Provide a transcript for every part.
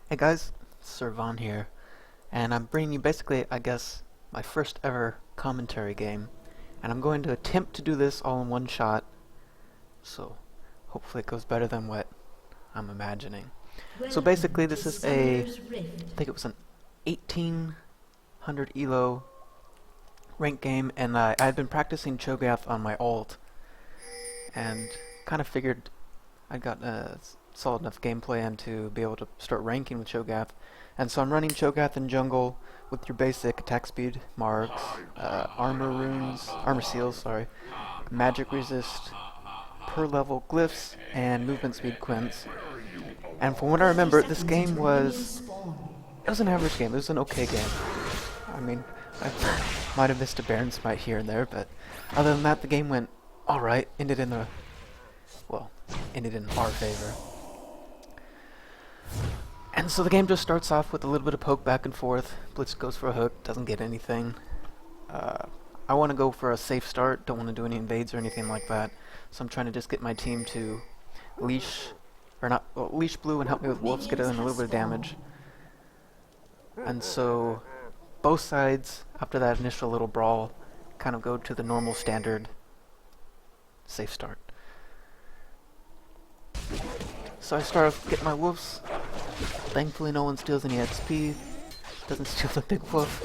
Hey guys, Servan here, and I'm bringing you basically, I guess, my first ever commentary game, and I'm going to attempt to do this all in one shot, so hopefully it goes better than what I'm imagining. So basically this is I think it was an 1800 elo rank game, and I had been practicing Cho Gath on my alt, and kind of figured I got a solid enough game plan to be able to start ranking with Cho Gath. And so I'm running Cho Gath in jungle with your basic attack speed, marks, armor seals, sorry, magic resist, per level glyphs, and movement speed quints. And from what I remember, this game it was an average game, it was an okay game. I mean, I might have missed a Baron Smite here and there, but other than that, the game went alright, ended in our favor. And so the game just starts off with a little bit of poke back and forth. Blitz goes for a hook, doesn't get anything. I want to go for a safe start, don't want to do any invades or anything like that. So I'm trying to just get my team to leash blue and help me with wolves, get in a little bit of damage. And so both sides, after that initial little brawl, kind of go to the normal standard safe start. So I start off getting my wolves. Thankfully no one steals any XP, doesn't steal the big wolf.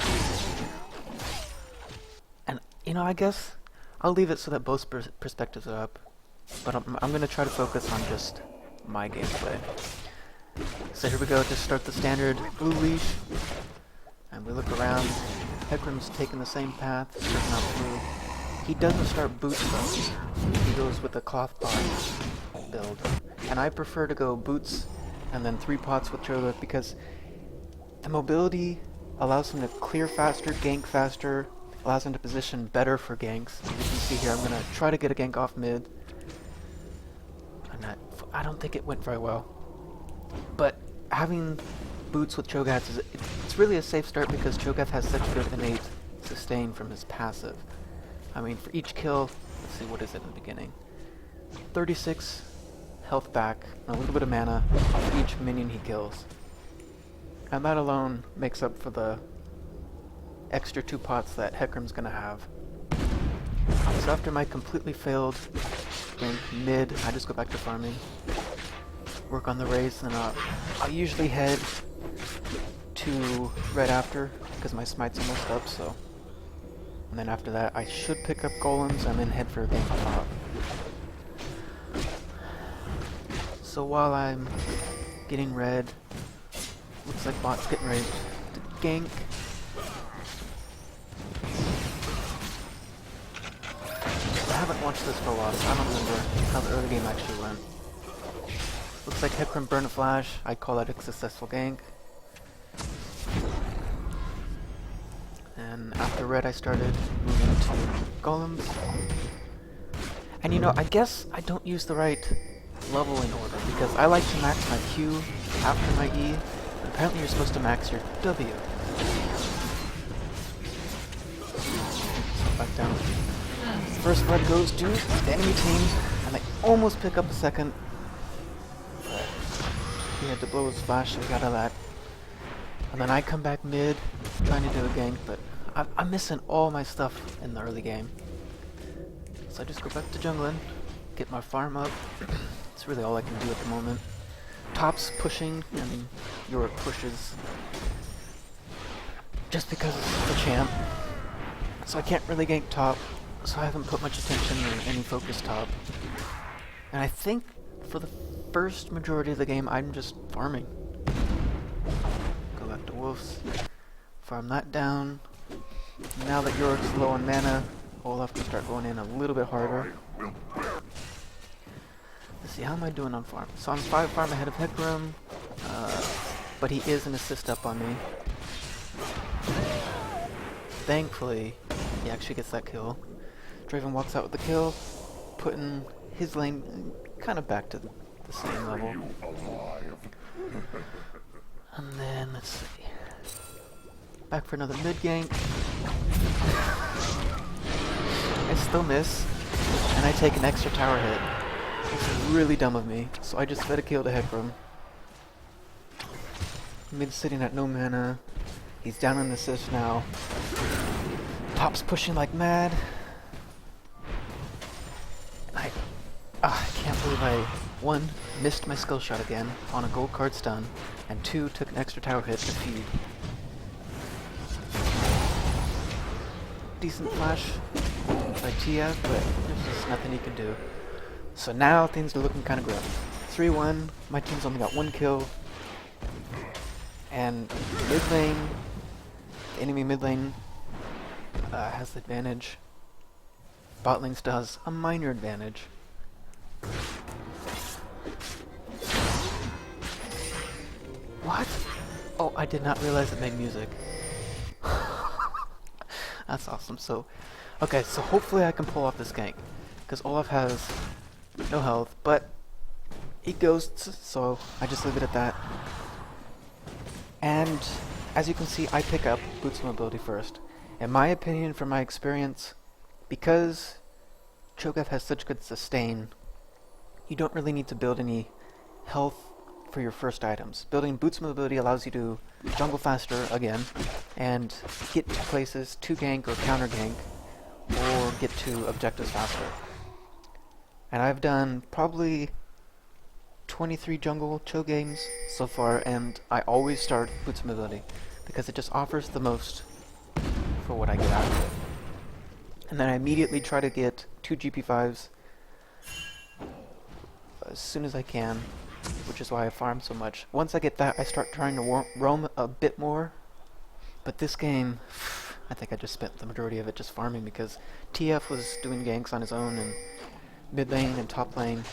And, you know, I guess I'll leave it so that both perspectives are up. But I'm going to try to focus on just my gameplay. So here we go, just start the standard blue leash. And we look around, Hecarim's taking the same path, starting out blue. He doesn't start boots though, he goes with a cloth pot build. And I prefer to go boots and then 3 pots with Cho Gath because the mobility allows him to clear faster, gank faster, allows him to position better for ganks. As you can see here, I'm going to try to get a gank off mid. I don't think it went very well. But having boots with Cho Gath, it's really a safe start because Cho Gath has such good innate sustain from his passive. I mean, for each kill, let's see, what is it in the beginning? 36 health back, and a little bit of mana for each minion he kills. And that alone makes up for the extra 2 pots that Hecarim's gonna have. So after my completely failed gank mid, I just go back to farming. Work on the race, and I'll usually head to red after, because my smite's almost up, so. And then after that, I should pick up golems, and then head for a gank top. So while I'm getting red, looks like bot's getting ready to gank. I haven't watched this for a while, so I don't remember how the early game actually went. Looks like Hecarim burned a flash. I call that a successful gank. And after red, I started moving to golems. And you know, I guess I don't use the right leveling order because I like to max my Q after my E. Apparently you're supposed to max your W. Back down. First blood goes to the enemy team, and they almost pick up a second. But he had to blow his flash, so we got out of that. And then I come back mid, trying to do a gank, but I'm missing all my stuff in the early game. So I just go back to jungling, get my farm up. It's really all I can do at the moment. Top's pushing, and Yorick pushes just because it's the champ. So I can't really gank top, so I haven't put much attention or any focus top. And I think for the first majority of the game, I'm just farming. Go back to wolves, farm that down. Now that Yorick's low on mana, we'll have to start going in a little bit harder. Let's see, how am I doing on farm? So I'm 5 farm ahead of Hecarim, but he is an assist up on me. Thankfully, he actually gets that kill. Draven walks out with the kill, putting his lane kind of back to the same level. And then, let's see. Back for another mid gank. I still miss, and I take an extra tower hit. This is really dumb of me, so I just fed a kill to Hecarim. Mid sitting at no mana. He's down on assist now. Top's pushing like mad. I can't believe I, 1, missed my skill shot again on a gold card stun, and 2, took an extra tower hit to feed. Decent flash by TF, but there's just nothing he can do. So now things are looking kind of grim. 3-1, my team's only got 1 kill, and mid lane, the enemy mid lane has the advantage. Bot lane still has a minor advantage. What? Oh, I did not realize it made music. That's awesome. So, okay, so hopefully I can pull off this gank, because Olaf has no health, but he ghosts, so I just leave it at that. And as you can see, I pick up Boots mobility first. In my opinion, from my experience, because Cho Gath has such good sustain, you don't really need to build any health for your first items. Building Boots mobility allows you to jungle faster again, and get to places to gank or counter gank, or get to objectives faster. And I've done probably 23 jungle Cho games so far, and I always start Boots mobility because it just offers the most for what I get out of it. And then I immediately try to get 2 GP5s as soon as I can, which is why I farm so much. Once I get that, I start trying to roam a bit more, but this game, I think I just spent the majority of it just farming because TF was doing ganks on his own in mid lane and top lane.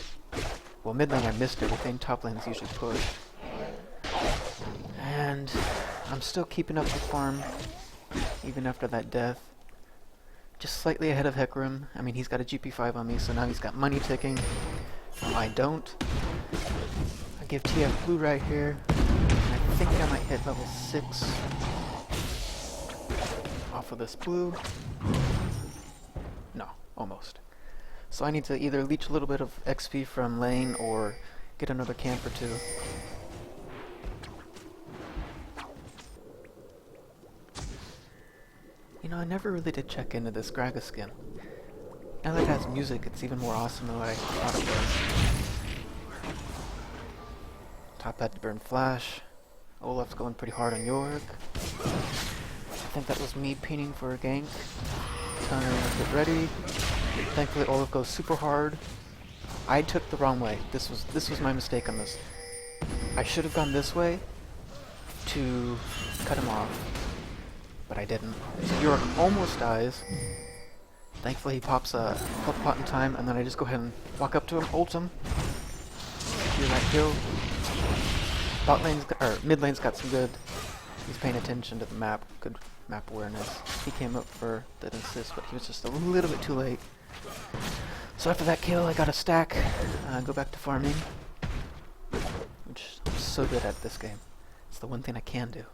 Well, mid lane I missed everything, top lane is usually pushed. And I'm still keeping up the farm, even after that death. Just slightly ahead of Hecarim. I mean, he's got a GP5 on me, so now he's got money ticking. I don't. I give TF blue right here. I think I might hit level 6 off of this blue. No, almost. So I need to either leech a little bit of XP from lane or get another camp or 2. You know, I never really did check into this Gragas skin. Now that it has music, it's even more awesome than what I thought it was. Top had to burn flash. Olaf's going pretty hard on York. I think that was me peening for a gank. Trying to get ready. Thankfully Olaf goes super hard. I took the wrong way. This was my mistake on this. I should have gone this way to cut him off, but I didn't. So York almost dies. Thankfully he pops a health pot in time, and then I just go ahead and walk up to him, ult him, do that kill. Bot lane's mid lane's got some good. He's paying attention to the map, good map awareness. He came up for the assist, but he was just a little bit too late. So after that kill, I got a stack. Go back to farming, which I'm so good at this game. It's the one thing I can do.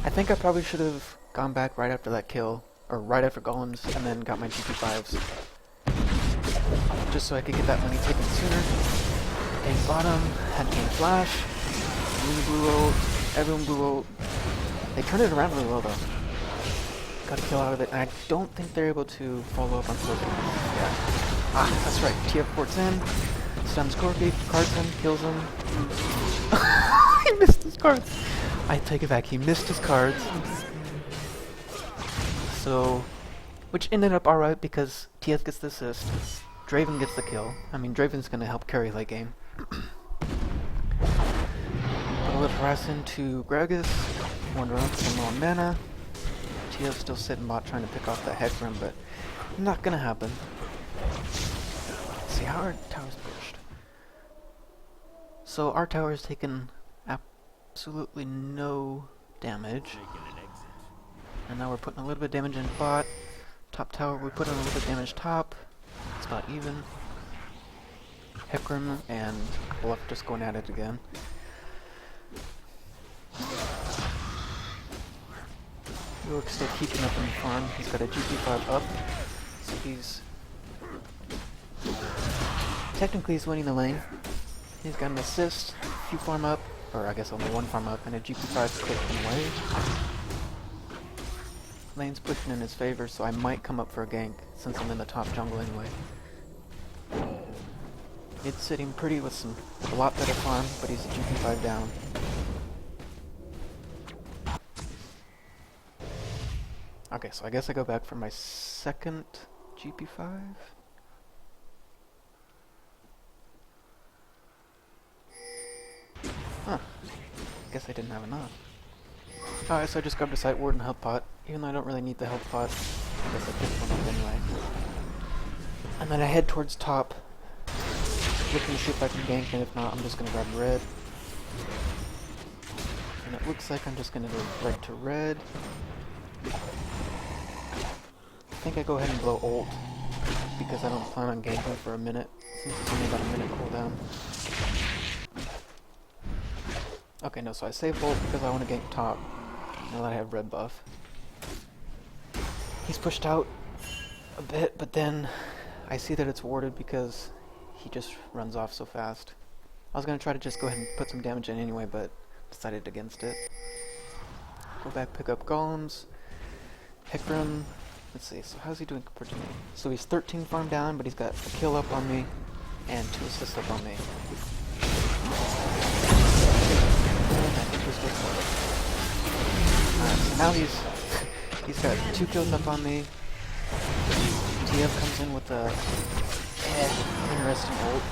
I think I probably should have gone back right after that kill, or right after golems, and then got my GP5s. Just so I could get that money taken sooner. Gank bottom, had gank flash, blue ult, everyone blue ult. They turned it around really well though. Got a kill out of it, and I don't think they're able to follow up on Scorpion. Yeah. Ah, that's right, TF ports in, stuns Scorpion, cards him, kills him. He missed his cards! I take it back, he missed his cards. So, which ended up alright because TF gets the assist, Draven gets the kill. I mean, Draven's gonna help carry late game. I'll let Horizon to Gragas, wander up some more mana. TF's still sitting bot trying to pick off that Hecarim, but not gonna happen. Let's see how our tower's pushed. So our tower's taken absolutely no damage. And now we're putting a little bit of damage in bot. Top tower, we put in a little bit of damage top. It's about even. Hecarim and Olaf just going at it again. York's still keeping up in the farm. He's got a GP5 up, so he's technically he's winning the lane. He's got an assist, few farm up, or I guess only one farm up, and a GP5 clicked him away. Lane's pushing in his favor, so I might come up for a gank, since I'm in the top jungle anyway. It's sitting pretty with a lot better farm, but he's a GP5 down. Okay, so I guess I go back for my second GP5. Huh. Guess I didn't have enough. Alright, so I just grabbed a sight ward and health pot. Even though I don't really need the health pot, I guess I picked one up anyway. And then I head towards top, looking to see if I can gank, and if not, I'm just gonna grab red. And it looks like I'm just gonna go right to red. I think I go ahead and blow ult, because I don't plan on ganking for a minute, since it's only about a minute cooldown. Okay, no, so I save ult because I want to gank top, now that I have red buff. He's pushed out a bit, but then I see that it's warded because he just runs off so fast. I was going to try to just go ahead and put some damage in anyway, but decided against it. Go back, pick up golems. Hecarim, let's see, so how's he doing compared to me? So he's 13 farm down, but he's got a kill up on me and 2 assists up on me. Alright, so now he's got 2 kills up on me. TF comes in with a interesting ult.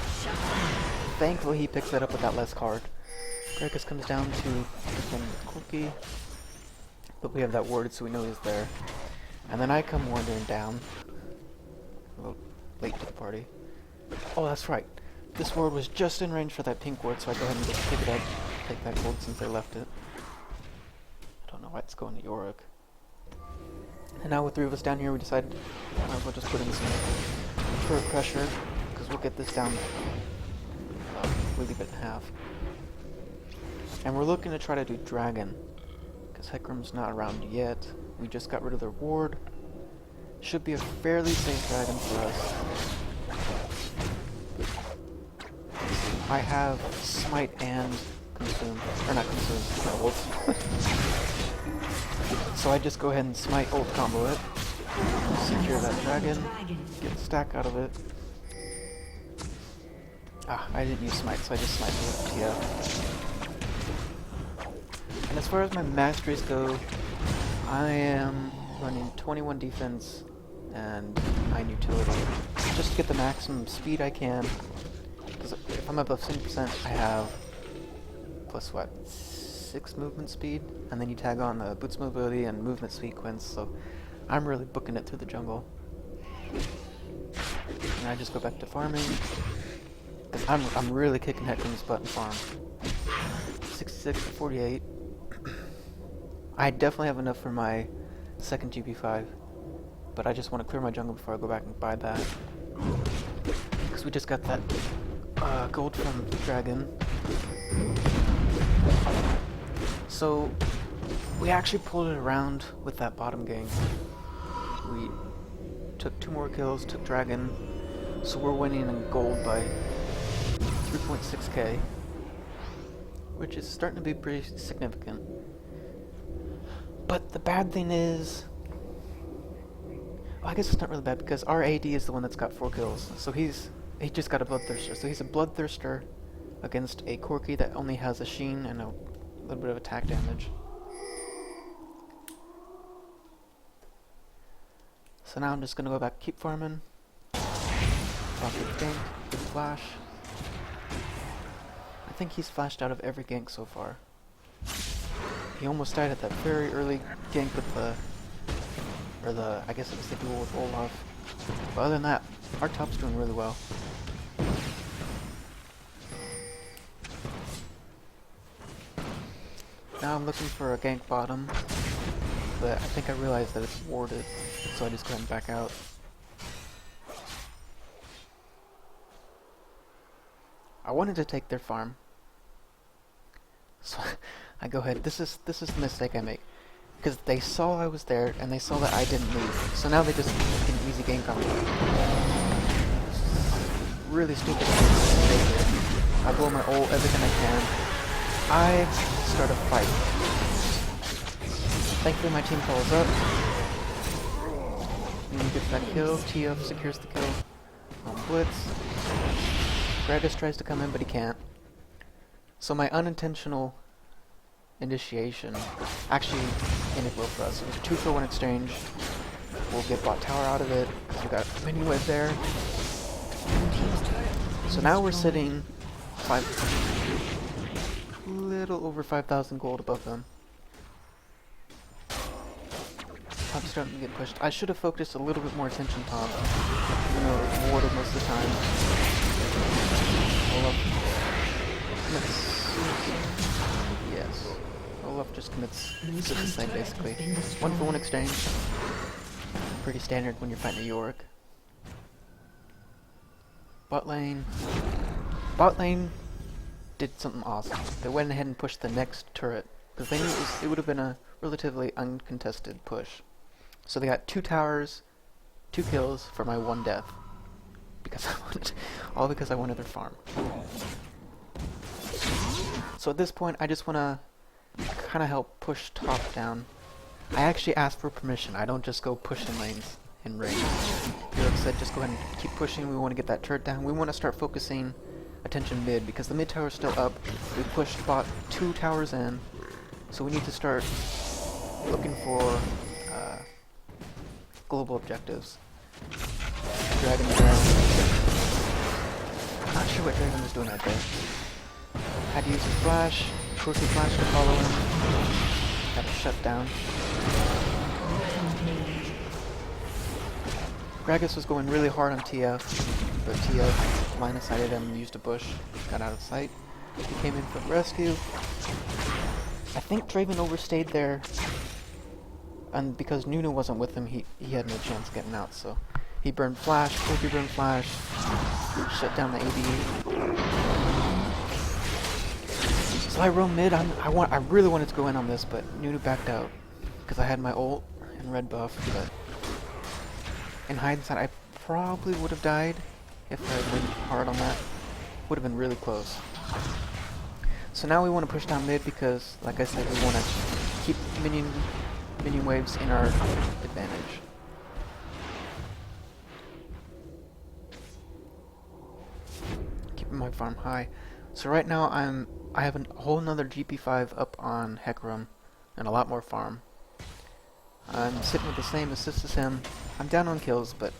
Thankfully he picks that up with that last card. Gragas comes down to defend with Corki, but we have that warded so we know he's there. And then I come wandering down. A little late to the party. Oh, that's right. This ward was just in range for that pink ward, so I go ahead and just pick it up. Take that gold since I left it. I don't know why it's going to Yorick. And now with 3 of us down here, we decided we'll just put in some turret pressure, because we'll get this down we'll leave it in half. And we're looking to try to do dragon, because Hecarim's not around yet. We just got rid of their ward. Should be a fairly safe dragon for us. I have smite and consume, or not consume, no, ult. So I just go ahead and smite ult combo it, secure that dragon, get a stack out of it. Ah, I didn't use smite, so I just smite with TF. And as far as my masteries go, I am running 21 defense and 9 utility, just to get the maximum speed I can. Because if I'm above 70%, I have plus what, 6 movement speed, and then you tag on the boots mobility and movement sequence, so I'm really booking it through the jungle. And I just go back to farming, because I'm really kicking Hecarim's butt in farm. 66 to 48. I definitely have enough for my second GP5, but I just want to clear my jungle before I go back and buy that. Because we just got that gold from Dragon. So we actually pulled it around with that bottom gang. We took 2 more kills, took Dragon, so we're winning in gold by 3.6k, which is starting to be pretty significant. But the bad thing is, well, I guess it's not really bad because our AD is the one that's got 4 kills, so he just got a Bloodthirster. So he's a Bloodthirster against a Corki that only has a Sheen and a little bit of attack damage. So now I'm just gonna go back, keep farming. Rocket gank, good flash. I think he's flashed out of every gank so far. He almost died at that very early gank with I guess it was the duel with Olaf. But other than that, our top's doing really well. Now I'm looking for a gank bottom, but I think I realized that it's warded, so I just go ahead and back out. I wanted to take their farm, so I go ahead. This is the mistake I make, because they saw I was there and they saw that I didn't leave, so now they just make an easy gank on me. Really stupid mistake here. I blow my ult everything I can. I start a fight. Thankfully my team follows up. Nunu gets that kill, TF secures the kill. On Blitz. Gragas tries to come in, but he can't. So my unintentional initiation actually ended well for us. It was a 2-for-1 exchange. We'll get bot tower out of it, because we got minion wave there. So now we're sitting little over 5,000 gold above them. Top's starting to get pushed. I should have focused a little bit more attention top, even though it was warded most of the time. Olaf commits. Yes. Olaf just commits suicide basically. 1-for-1 exchange. Pretty standard when you're fighting a Yorick. Bot lane. Bot lane did something awesome. They went ahead and pushed the next turret, because they knew it would have been a relatively uncontested push. So they got 2 towers, 2 kills for my 1 death. Because all because I wanted their farm. So at this point, I just want to kind of help push top down. I actually asked for permission. I don't just go pushing lanes in range. Eric said just go ahead and keep pushing. We want to get that turret down. We want to start focusing attention mid, because the mid tower is still up. We pushed bot 2 towers in, so we need to start looking for global objectives. Dragon down. Not sure what Dragon was doing right there. Had to use his flash, Corsi flash to follow him. Got to shut down. Gragas was going really hard on TF, but TF line of sighted him and used a bush, got out of sight. He came in for the rescue. I think Draven overstayed there, and because Nunu wasn't with him, he had no chance getting out, so he burned flash, Corki burned flash, shut down the AD. So I roam mid. I really wanted to go in on this, but Nunu backed out because I had my ult and red buff. But in hindsight, I probably would have died if I went hard on that. Would have been really close. So now we want to push down mid because, like I said, we want to keep minion waves in our advantage. Keeping my farm high. So right now I have a whole nother GP5 up on Hecarim and a lot more farm. I'm sitting with the same assist as him. I'm down on kills, but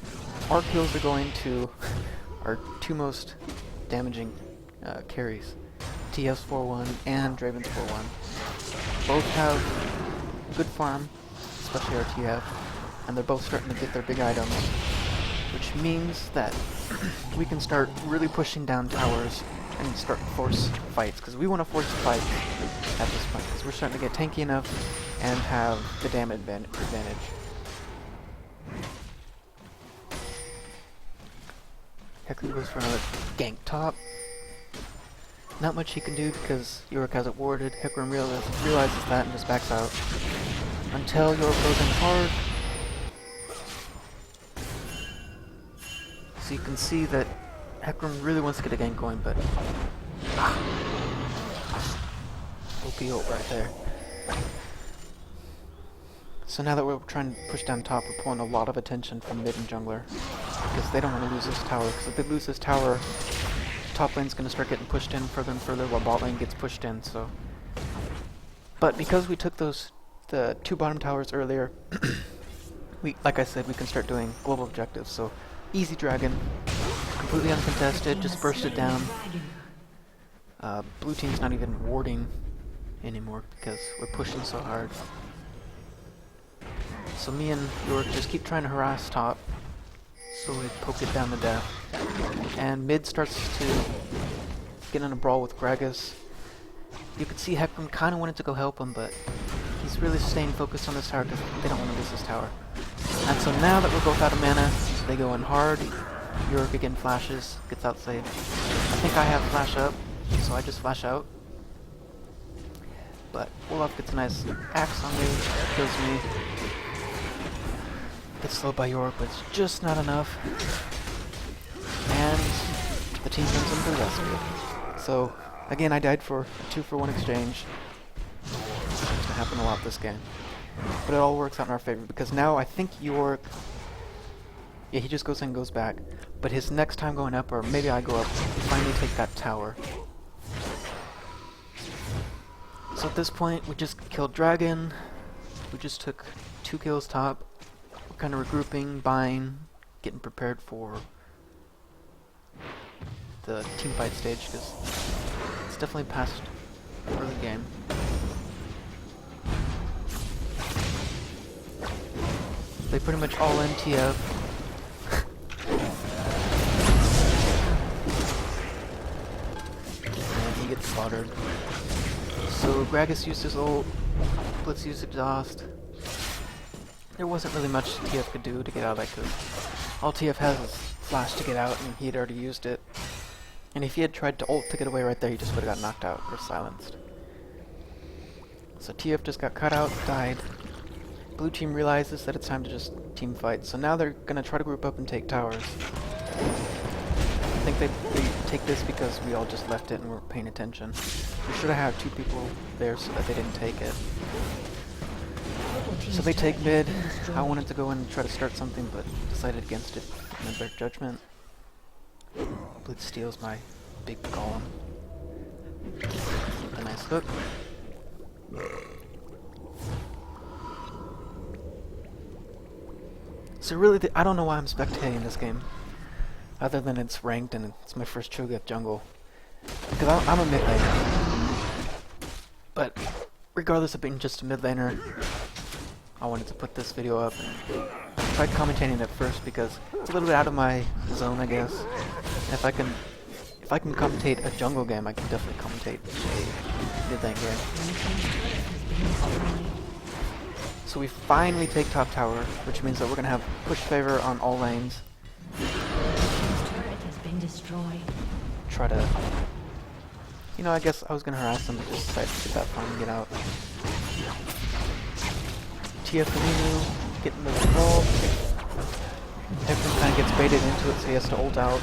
our kills are going to our 2 most damaging carries. TF's 4-1 and Draven's 4-1. Both have good farm, especially our TF, and they're both starting to get their big items, which means that we can start really pushing down towers and start to force fights, because we want to force fights at this point, because we're starting to get tanky enough and have the damage advantage. Hecarim goes for another gank top. Not much he can do because Yorick has it warded. Hecarim realizes that and just backs out. Until Yorick goes in hard. So you can see that Hecarim really wants to get a gank going, but OP ult right there. So now that we're trying to push down top, we're pulling a lot of attention from mid and jungler, because they don't want to lose this tower, because if they lose this tower, top lane's going to start getting pushed in further and further while bot lane gets pushed in, so. But because we took the 2 bottom towers earlier, like I said, we can start doing global objectives, so easy dragon, completely uncontested, just burst it down. Blue team's not even warding anymore because we're pushing so hard. So me and Yorick just keep trying to harass top, so we poke it down to death. And mid starts to get in a brawl with Gragas. You could see Hecarim kind of wanted to go help him, but he's really staying focused on this tower because they don't want to lose this tower. And so now that we're both out of mana, they go in hard. Yorick again flashes, gets outsaved. I think I have flash up, so I just flash out. But Olaf gets a nice axe on me, kills me. Gets slowed by Yorick, but it's just not enough. And the team comes in for the rescue. So Again, I died for a 2-for-1 exchange. It's going to happen a lot this game. But it all works out in our favor, because now I think York... Yeah, he just goes in and goes back. But his next time going up, or maybe I go up, finally take that tower. So at this point, we just killed Dragon. We just took 2 kills top. We're kind of regrouping, buying, getting prepared for the team fight stage, because it's definitely past early game. They pretty much all NTF. And he gets slaughtered. So Gragas used his ult, Blitz used exhaust. There wasn't really much TF could do to get out of that, because all TF has is flash to get out, and he had already used it. And if he had tried to ult to get away right there, he just would have got knocked out or silenced. So TF just got cut out, died. Blue team realizes that it's time to just team fight, so now they're gonna try to group up and take towers. I think they take this because we all just left it and weren't paying attention. We should have had 2 people there so that they didn't take it. So they take mid. I wanted to go in and try to start something, but decided against it in a better judgment. Blitz steals my big golem. A nice hook. So really, I don't know why I'm spectating this game, other than it's ranked and it's my first Cho Gath jungle. Because I'm a mid laner. But regardless of being just a mid laner, I wanted to put this video up. And I tried commentating it first because it's a little bit out of my zone, I guess. And if I can commentate a jungle game, I can definitely commentate a mid lane game. So we finally take top tower, which means that we're gonna have push favor on all lanes. Try to, you know, I guess I was gonna harass them, but just decided to get that farm and get out. TF Aminu getting the wall. Everyone kind of gets baited into it, so he has to ult out.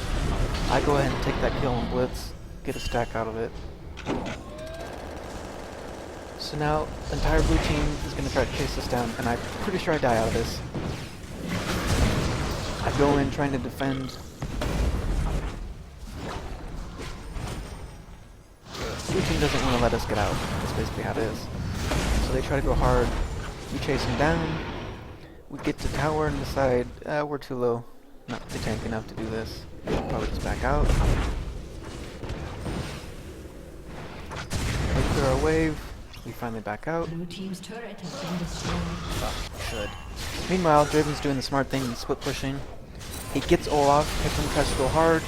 I go ahead and take that kill on Blitz, get a stack out of it. So now, the entire blue team is going to try to chase us down, and I'm pretty sure I die out of this. I go in trying to defend. Blue team doesn't want to let us get out. That's basically how it is. So they try to go hard. We chase them down. We get to tower and decide, we're too low. Not the tank enough to do this. We should probably just back out. Wait for our wave. We finally back out. Blue team's turret has been destroyed. Oh, should. Meanwhile, Draven's doing the smart thing and split pushing. He gets Olaf. Heckram tries to go hard.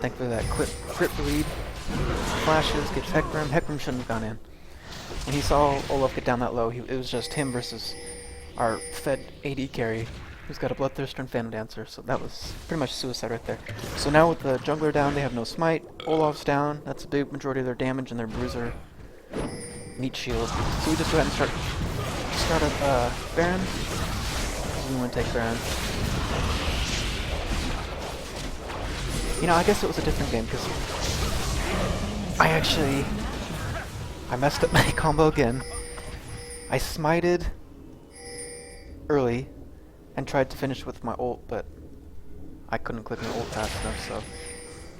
Thankfully that crit lead. Flashes, gets Heckram. Heckram shouldn't have gone in. When he saw Olaf get down that low, it was just him versus our fed AD carry, who's got a Bloodthirster and Phantom Dancer, so that was pretty much suicide right there. So now with the jungler down, they have no smite. Olaf's down. That's a big majority of their damage and their bruiser. Meat shield. So we just go ahead and start up Baron. We want to take Baron. You know, I guess it was a different game because I messed up my combo again. I smited early and tried to finish with my ult, but I couldn't click my ult fast enough, so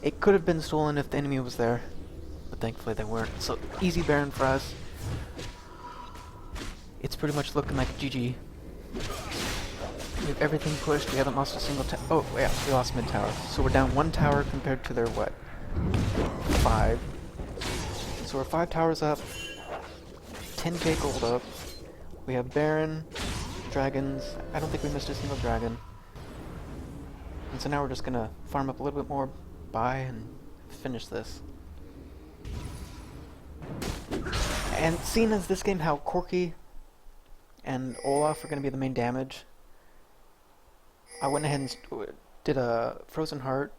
it could have been stolen if the enemy was there, but thankfully they weren't. So easy Baron for us. It's pretty much looking like GG. We have everything pushed. We haven't lost a single tower. Oh yeah, we lost mid tower. So we're down 1 tower compared to their what? 5. So we're 5 towers up, 10k gold up. We have Baron, dragons. I don't think we missed a single dragon. And so now we're just gonna farm up a little bit more, buy, and finish this. And seeing as this game how Corki and Olaf are gonna be the main damage, I went ahead and did a Frozen Heart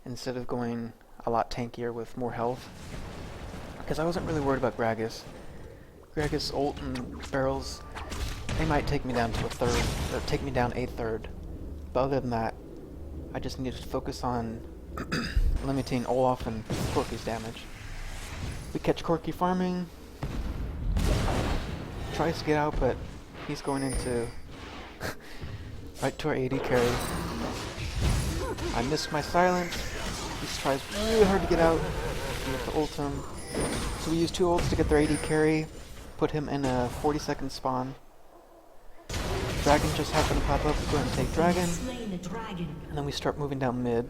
instead of going a lot tankier with more health. Because I wasn't really worried about Gragas. Gragas ult and barrels, they might take me down to a third, or take me down a third. But other than that, I just needed to focus on limiting Olaf and Corky's damage. We catch Corky farming. Tries to get out, but he's going into right to our AD carry. I missed my silence. He tries really hard to get out. We have to ult him. So we use 2 ults to get their AD carry, put him in a 40-second spawn. Dragon just happened to pop up. Go ahead and take Dragon. And then we start moving down mid.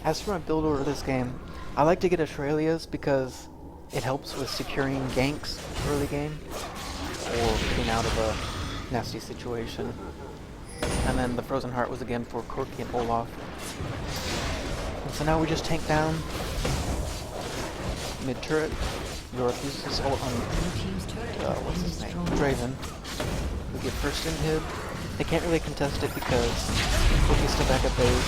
As for my build order this game, I like to get Australia's because it helps with securing ganks early game or getting out of a nasty situation. And then the Frozen Heart was again for Corky and Olaf. And so now we just tank down mid turret. York uses his ult on what's his name? Draven. We get first inhib. They can't really contest it because Corky's still back at base.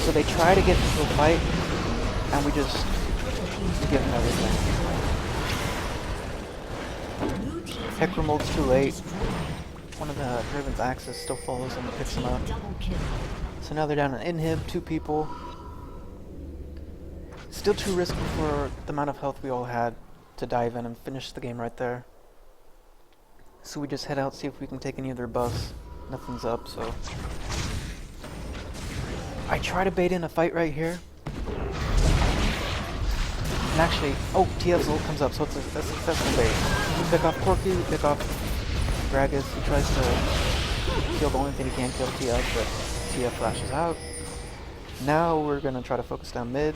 So they try to get into a fight, and we just give them everything. Hecarim ult's too late. One of the Draven's axes still follows him and picks him up. So now they're down an inhib, 2 people. Still too risky for the amount of health we all had to dive in and finish the game right there. So we just head out, see if we can take any of their buffs. Nothing's up, so... I try to bait in a fight right here. And actually, oh, TF's ult comes up, so it's a successful bait. We pick off Corky, we pick off Gragas. He tries to kill the only thing he can kill, TF, but TF flashes out. Now we're gonna try to focus down mid.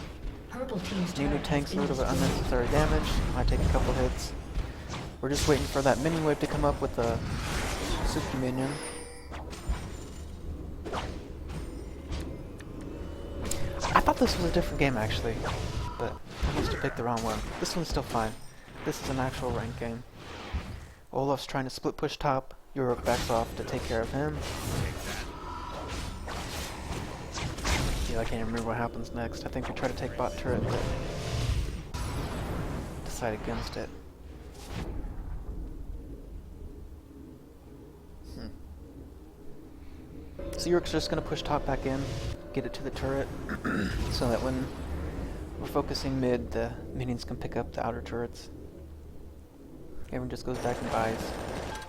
Nunu tanks a little bit unnecessary damage. I take a couple hits. We're just waiting for that minion wave to come up with a super minion. I thought this was a different game actually, but I must have picked the wrong one. This one's still fine. This is an actual ranked game. Olaf's trying to split push top. York backs off to take care of him. Yeah, I can't remember what happens next. I think we try to take bot turret, but decide against it. So York's just gonna push top back in, get it to the turret, so that when we're focusing mid, the minions can pick up the outer turrets. Everyone just goes back and buys.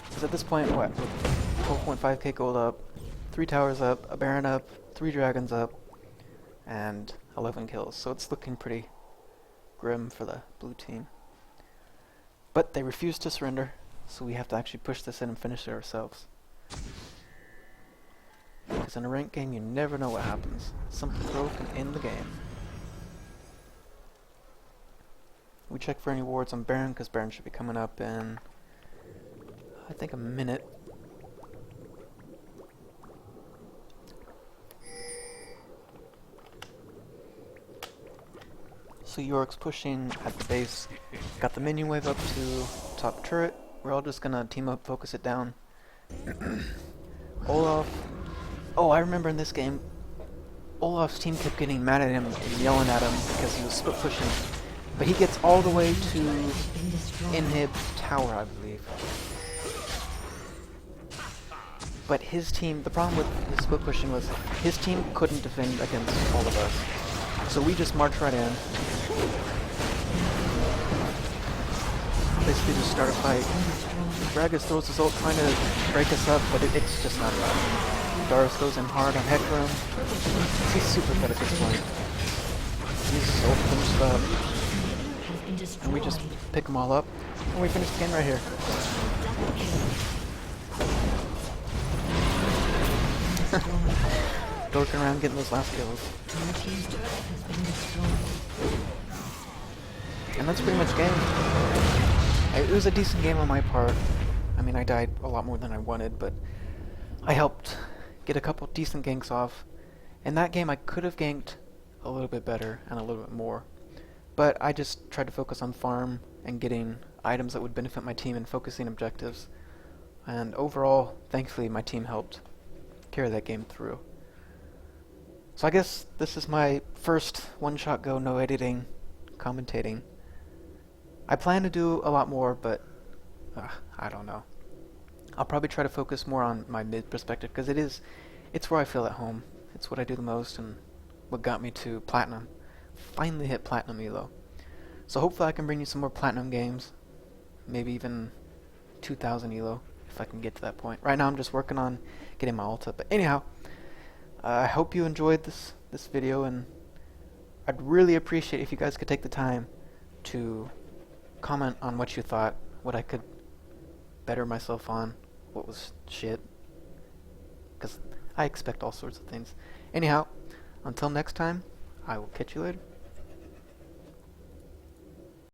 Because at this point, what? 12.5k gold up, 3 towers up, a Baron up, 3 dragons up, and 11 kills. So it's looking pretty grim for the blue team. But they refuse to surrender, so we have to actually push this in and finish it ourselves. Because in a ranked game, you never know what happens. Something broken in the game. We check for any wards on Baron, because Baron should be coming up in, I think, a minute. So York's pushing at the base. Got the minion wave up to top turret. We're all just gonna team up, focus it down. Olaf. Oh, I remember in this game, Olaf's team kept getting mad at him and yelling at him because he was split pushing. But he gets all the way to inhib tower, I believe. But his team, the problem with his split pushing was his team couldn't defend against all of us. So we just marched right in. Basically just start a fight. Gragas throws his ult trying to break us up, but it's just not enough. Darius goes in hard on Hecarim. He's super good at this point. He's so finished up. And we just pick them all up. And we finish the game right here. Dorking around getting those last kills. And that's pretty much the game. It was a decent game on my part. I mean, I died a lot more than I wanted, but I helped get a couple decent ganks off. In that game, I could have ganked a little bit better and a little bit more. But I just tried to focus on farm and getting items that would benefit my team and focusing objectives. And overall, thankfully, my team helped carry that game through. So I guess this is my first one-shot go, no editing, commentating. I plan to do a lot more, but I don't know. I'll probably try to focus more on my mid perspective because it's where I feel at home. It's what I do the most and what got me to Platinum. Finally hit Platinum Elo. So hopefully I can bring you some more Platinum games. Maybe even 2000 Elo, if I can get to that point. Right now I'm just working on getting my ult up. But anyhow, I hope you enjoyed this video, and I'd really appreciate if you guys could take the time to comment on what you thought, what I could better myself on, what was shit, because I expect all sorts of things. Anyhow, until next time, I will catch you later.